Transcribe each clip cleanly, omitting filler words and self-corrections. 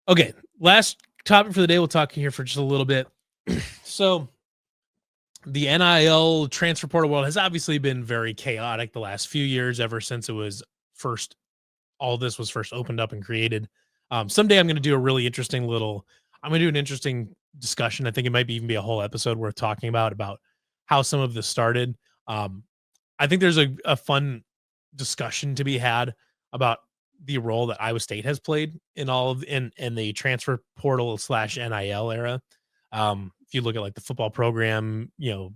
Okay, last topic for the day. We'll talk here for just a little bit. So the NIL transfer portal world has obviously been very chaotic the last few years, ever since it was first all this was first opened up and created. Someday I'm going to do a really interesting little. I'm going to do an interesting discussion. I think it might be even be a whole episode worth talking about how some of this started. Um, I think there's a fun discussion to be had about the role that Iowa State has played in all of in the transfer portal slash NIL era. If you look at like the football program, the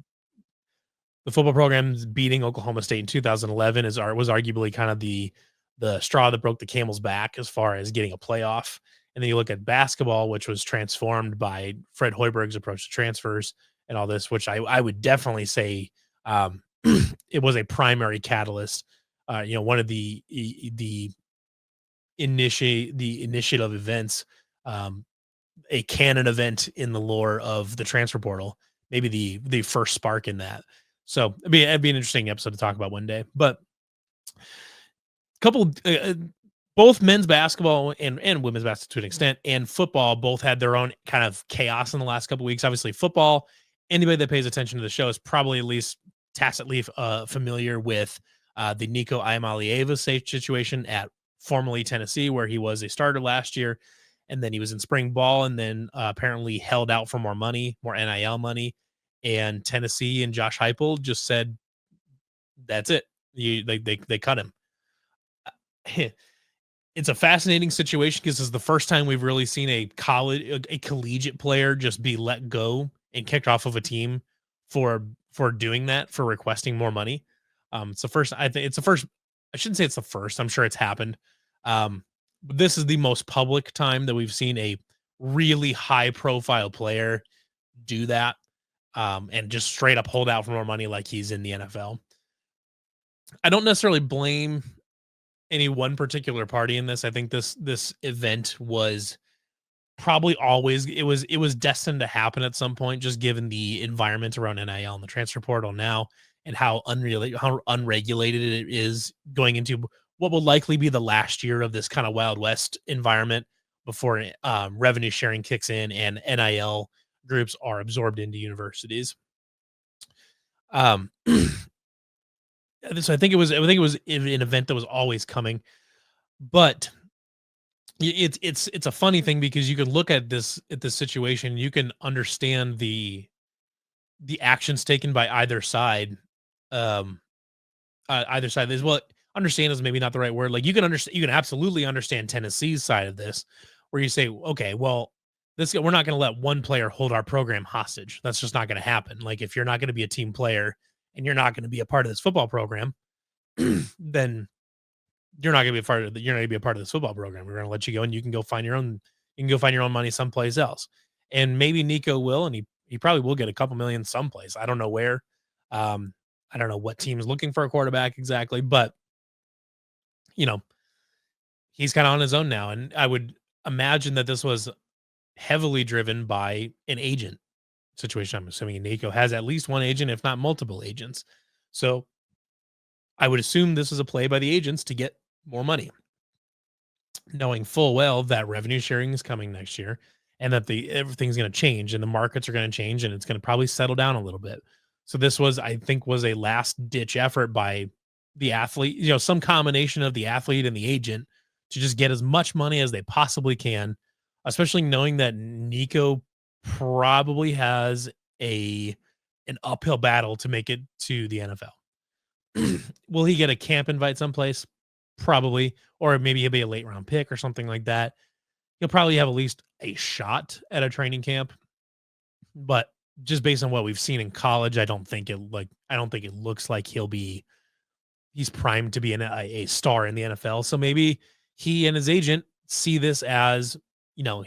football program's beating Oklahoma State in 2011 was arguably kind of the straw that broke the camel's back as far as getting a playoff. And then you look at basketball, which was transformed by Fred Hoiberg's approach to transfers and all this, which I would definitely say it was a primary catalyst. One of the initiative events, um, a canon event in the lore of the transfer portal, maybe the first spark in that. So it'd be an interesting episode to talk about one day. But couple, both men's basketball and women's basketball to an extent, and football both had their own kind of chaos in the last couple weeks. Obviously, football. Anybody that pays attention to the show is probably at least tacitly familiar with the Nico Iamaleava situation at formerly Tennessee, where he was a starter last year, and then he was in spring ball, and then apparently held out for more money, more NIL money, and Tennessee and Josh Heupel just said, "That's it." They cut him. It's a fascinating situation because it's the first time we've really seen a collegiate player just be let go and kicked off of a team for doing that, for requesting more money. It's the first. I think it's the first. I shouldn't say it's the first. I'm sure it's happened. But this is the most public time that we've seen a really high profile player do that, and just straight up hold out for more money like he's in the NFL. I don't necessarily blame any one particular party in this. I think this event was probably always it was destined to happen at some point, just given the environment around NIL and the transfer portal now, and how unregulated it is going into what will likely be the last year of this kind of Wild West environment before revenue sharing kicks in and NIL groups are absorbed into universities. Um, so I think it was an event that was always coming, but it's a funny thing because you can look at this situation, you can understand the actions taken by either side. Um, either side is well, understand is maybe not the right word. Like you can absolutely understand Tennessee's side of this, where you say, okay, well, we're not going to let one player hold our program hostage. That's just not going to happen. Like if you're not going to be a team player and you're not going to be a part of this football program, then you're not gonna be a part of this football program. We're gonna let you go and you can go find your own money someplace else. And maybe Nico will, and he probably will get a couple million someplace. I don't know where. Um, I don't know what team is looking for a quarterback exactly, but you know, he's kind of on his own now. And I would imagine that this was heavily driven by an agent situation. I'm assuming Nico has at least one agent, if not multiple agents. So I would assume this is a play by the agents to get more money, knowing full well that revenue sharing is coming next year and that the everything's going to change and the markets are going to change and it's going to probably settle down a little bit. So this was, I think, was a last ditch effort by the athlete, some combination of the athlete and the agent to just get as much money as they possibly can, especially knowing that Nico probably has a an uphill battle to make it to the NFL. Will he get a camp invite someplace? Probably, or maybe he'll be a late round pick or something like that. He'll probably have at least a shot at a training camp, but just based on what we've seen in college, I don't think it looks like he's primed to be a star in the NFL. So maybe he and his agent see this as,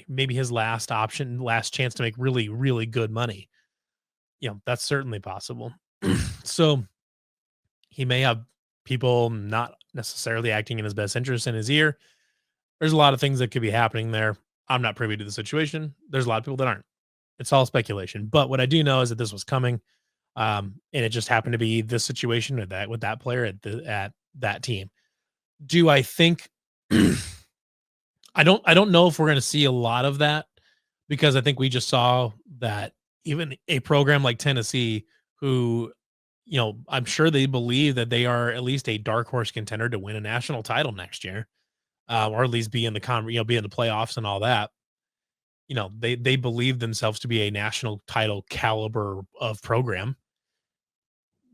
maybe his last option, last chance to make really, really good money. That's certainly possible. So he may have people not necessarily acting in his best interest in his ear. There's a lot of things that could be happening there. I'm not privy to the situation. There's a lot of people that aren't. It's all speculation. But what I do know is that this was coming, and it just happened to be this situation with that player at that team. Do I think? I don't know if we're gonna see a lot of that because I think we just saw that even a program like Tennessee, who, I'm sure they believe that they are at least a dark horse contender to win a national title next year, or at least be in the be in the playoffs and all that. They believe themselves to be a national title caliber of program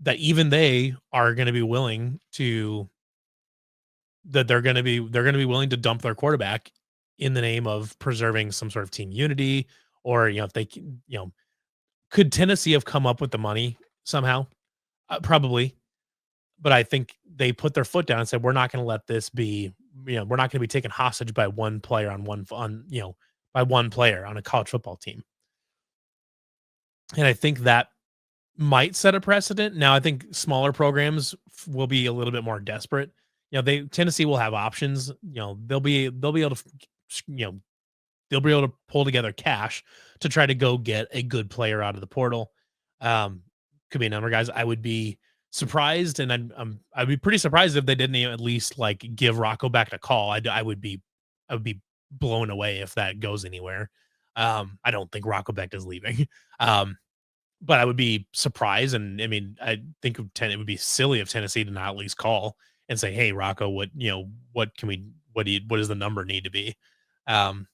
that even they are going to be willing to they're going to be willing to dump their quarterback in the name of preserving some sort of team unity, or if they could Tennessee have come up with the money somehow? Probably, but I think they put their foot down and said we're not going to let this be, we're not going to be taken hostage by one player by one player on a college football team. And I think that might set a precedent. Now, I think smaller programs will be a little bit more desperate. They Tennessee will have options. They'll be able to, you know, they'll be able to pull together cash to try to go get a good player out of the portal. Could be a number of guys. I would be surprised, and I'd be pretty surprised if they didn't at least like give Rocco back to call. I would be blown away if that goes anywhere. I don't think Rocco Beck is leaving. Um, but I would be surprised, and I mean, I think it would be silly of Tennessee to not at least call and say, "Hey, Rocco, what can we, what does the number need to be?" Um,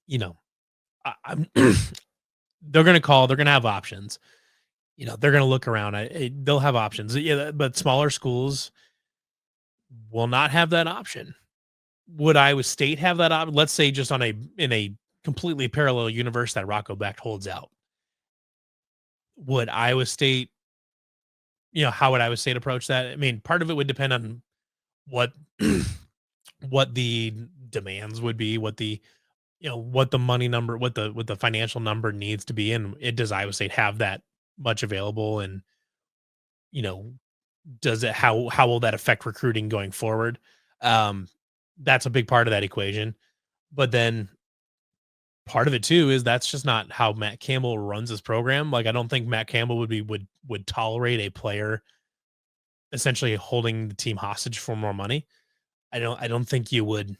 you know, I'm they're gonna call, they're gonna have options. They're gonna look around. They'll have options. Yeah, but smaller schools will not have that option. Would Iowa State have that option? Let's say just in a completely parallel universe that Rocco Becht holds out. Would Iowa State how would Iowa State approach that? I mean, part of it would depend on what what the demands would be, what the money number, what the financial number needs to be, and does Iowa State have that much available, and you know, does it how will that affect recruiting going forward? Um, that's a big part of that equation. But then part of it too is that's just not how Matt Campbell runs his program. Like I don't think Matt Campbell would tolerate a player essentially holding the team hostage for more money. I don't think you would.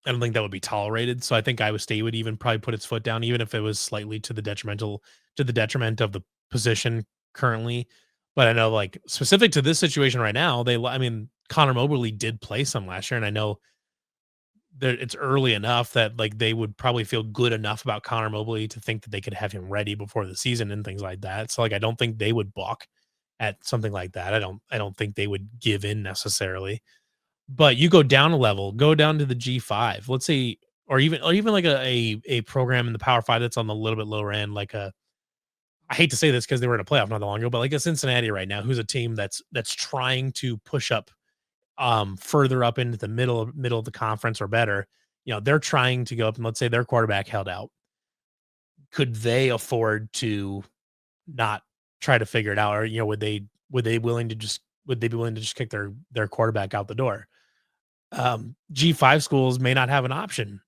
I don't think that would be tolerated. So I think Iowa State would even probably put its foot down, even if it was slightly to the detriment of the position currently. But I know, like specific to this situation right now, I mean, Connor Moberly did play some last year, and I know that it's early enough that like they would probably feel good enough about Connor Moberly to think that they could have him ready before the season and things like that. So like I don't think they would balk at something like that. I don't think they would give in necessarily. But you go down a level, go down to the G5, let's say, or even like a program in the Power 5 that's on the little bit lower end, like I hate to say this because they were in a playoff not that long ago, but like a Cincinnati right now, who's a team that's trying to push up further up into the middle of the conference or better. They're trying to go up, and let's say their quarterback held out. Could they afford to not try to figure it out? Or, would they be willing to just kick their quarterback out the door? G5 schools may not have an option.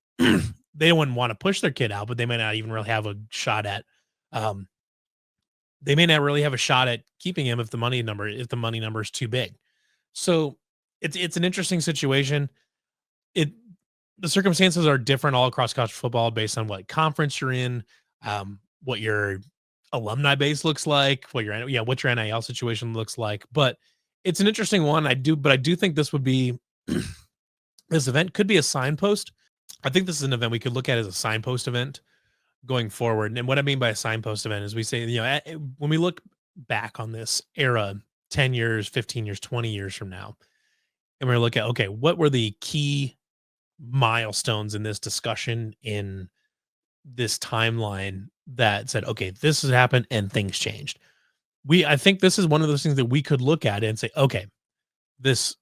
They wouldn't want to push their kid out, but they may not even really have a shot at um they may not really have a shot at keeping him if the money number is too big. So it's an interesting situation. It The circumstances are different all across college football based on what conference you're in, what your alumni base looks like, what your NIL situation looks like. But it's an interesting one. I do think this would be this event could be a signpost. I think this is an event we could look at as a signpost event going forward. And what I mean by a signpost event is we say, when we look back on this era 10 years, 15 years, 20 years from now, and we're look at, okay, what were the key milestones in this discussion in this timeline that said, okay, this has happened and things changed. I think this is one of those things that we could look at and say, okay, this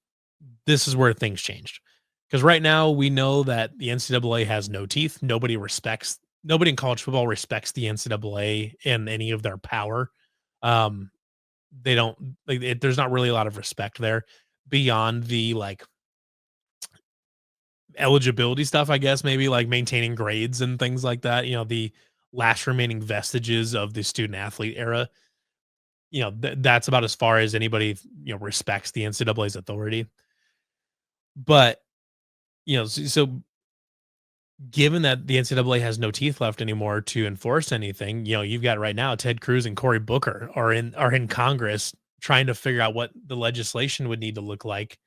this is where things changed. Because right now we know that the NCAA has no teeth. Nobody in college football respects the NCAA and any of their power. Um, they don't there's not really a lot of respect there beyond the like eligibility stuff, I guess, maybe like maintaining grades and things like that. The last remaining vestiges of the student athlete era. That's about as far as anybody respects the NCAA's authority. But so given that the NCAA has no teeth left anymore to enforce anything, you've got right now Ted Cruz and Cory Booker are in Congress trying to figure out what the legislation would need to look like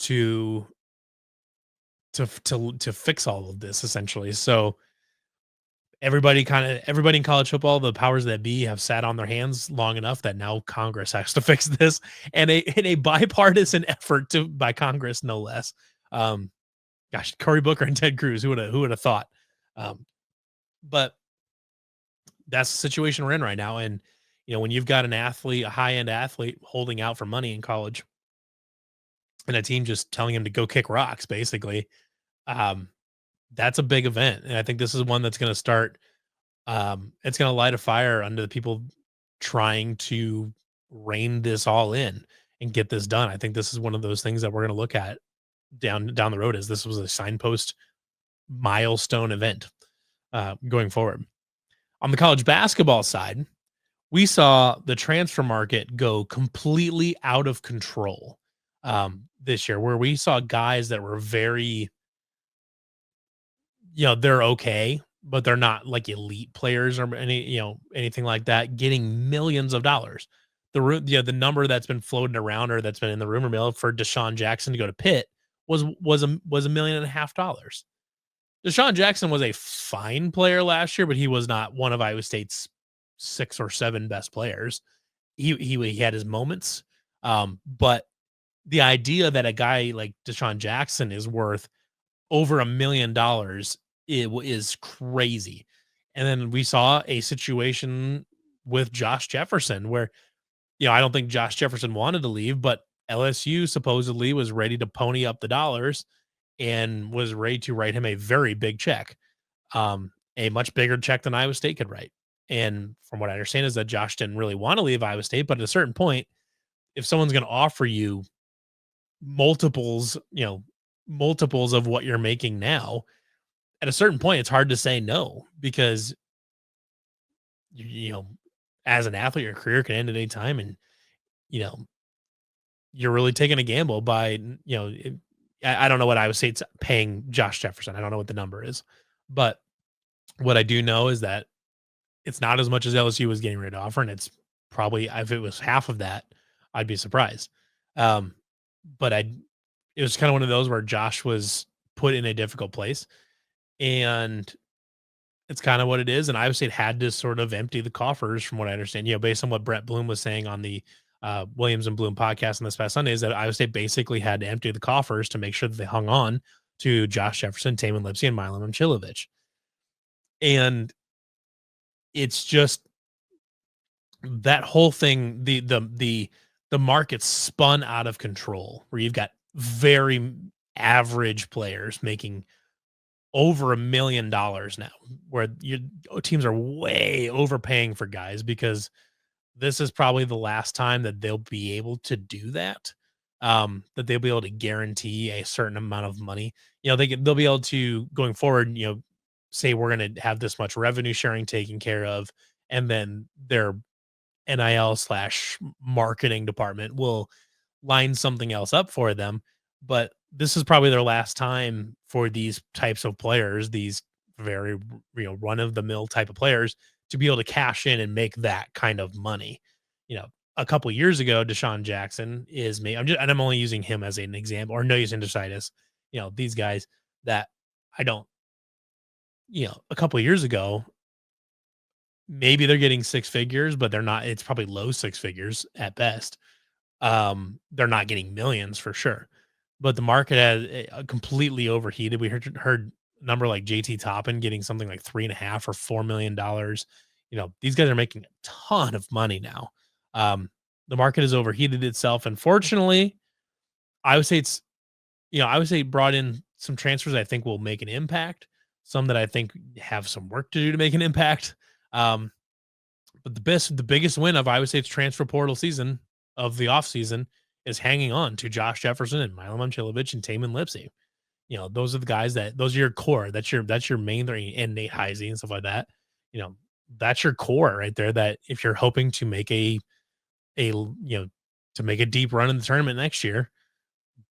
to to fix all of this essentially. So everybody in college football, the powers that be have sat on their hands long enough that now Congress has to fix this, and a bipartisan effort to by Congress no less. Um, Gosh, Cory Booker and Ted Cruz, who would have thought? Um, but that's the situation we're in right now. And when you've got an athlete, a high end athlete, holding out for money in college, and a team just telling him to go kick rocks, basically, um, that's a big event. And I think this is one that's going to start. It's going to light a fire under the people trying to rein this all in and get this done. I think this is one of those things that we're going to look at down the road. As this was a signpost milestone event going forward. On the college basketball side, we saw the transfer market go completely out of control this year, where we saw guys that were very, they're okay, but they're not like elite players or anything like that, getting millions of dollars. The number that's been floating around or that's been in the rumor mill for Deshaun Jackson to go to Pitt was $1.5 million. Deshaun Jackson was a fine player last year, but he was not one of Iowa State's 6 or 7 best players. He had his moments, but the idea that a guy like Deshaun Jackson is worth over $1 million is crazy. And then we saw a situation with Josh Jefferson where, I don't think Josh Jefferson wanted to leave, but LSU supposedly was ready to pony up the dollars and was ready to write him a very big check, a much bigger check than Iowa State could write. And from what I understand is that Josh didn't really want to leave Iowa State, but at a certain point, if someone's going to offer you multiples, multiples of what you're making now, at a certain point, it's hard to say no because you, you know, as an athlete, your career can end at any time, and you know, you're really taking a gamble by, I don't know what Iowa State's paying Josh Jefferson. I don't know what the number is, but what I do know is that it's not as much as LSU was getting ready to offer, and it's probably if it was half of that, I'd be surprised. Um, but it was kind of one of those where Josh was put in a difficult place, and it's kind of what it is. And Iowa State had to sort of empty the coffers, from what I understand. Based on what Brett Bloom was saying on the Williams and Bloom podcast on this past Sunday, is that Iowa State basically had to empty the coffers to make sure that they hung on to Josh Jefferson, Tamin Lipsey, and Milan Momcilovic. And it's just that whole thing, the market spun out of control, where you've got very average players making over $1 million now, where your teams are way overpaying for guys because this is probably the last time that they'll be able to do that. That they'll be able to guarantee a certain amount of money. They'll be able to, going forward, say we're going to have this much revenue sharing taken care of, and then their NIL slash marketing department will line something else up for them. But this is probably their last time for these types of players, these very, run of the mill type of players, to be able to cash in and make that kind of money. A couple years ago, Deshaun Jackson is me. I'm only using him as an example, or Noyes Indecitus. These guys that I don't, a couple of years ago, maybe they're getting 6 figures, but they're not. It's probably low 6 figures at best. They're not getting millions for sure, but the market has completely overheated. We heard a number like JT Toppin getting something like 3.5 or $4 million. These guys are making a ton of money now. The market has overheated itself. Unfortunately, I would say brought in some transfers I think will make an impact. Some that I think have some work to do to make an impact. But the biggest win of Iowa State's transfer portal season of the offseason is hanging on to Josh Jefferson and Milan Momcilovic and Tamin Lipsey. Those are the guys those are your core. That's your main three, and Nate Heisey and stuff like that. That's your core right there. That if you're hoping to make to make a deep run in the tournament next year,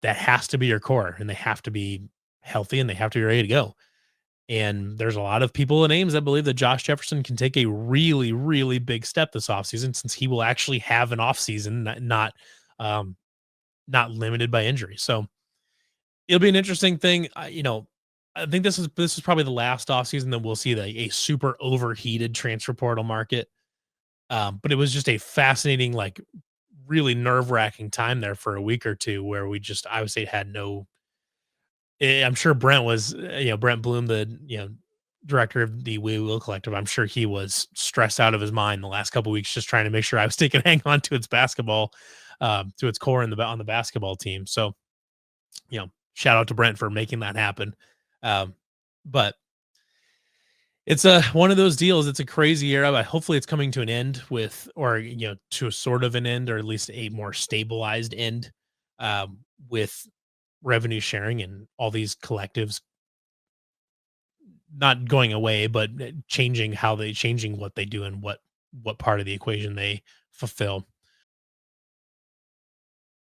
that has to be your core, and they have to be healthy and they have to be ready to go. And there's a lot of people and names that believe that Josh Jefferson can take a really, really big step this offseason since he will actually have an offseason, um, not limited by injury. So it'll be an interesting thing. I think this is probably the last offseason that we'll see a super overheated transfer portal market. But it was just a fascinating, like really nerve wracking time there for a week or two where I would say had no. I'm sure Brent was, Brent Bloom, the director of the We Will Collective. I'm sure he was stressed out of his mind the last couple weeks, just trying to make sure I was taking hang on to its basketball, to its core on the basketball team. So shout out to Brent for making that happen. But it's a one of those deals. It's a crazy era, but hopefully it's coming to an end or to a sort of an end, or at least a more stabilized end, with revenue sharing and all these collectives not going away, but changing what they do and what part of the equation they fulfill.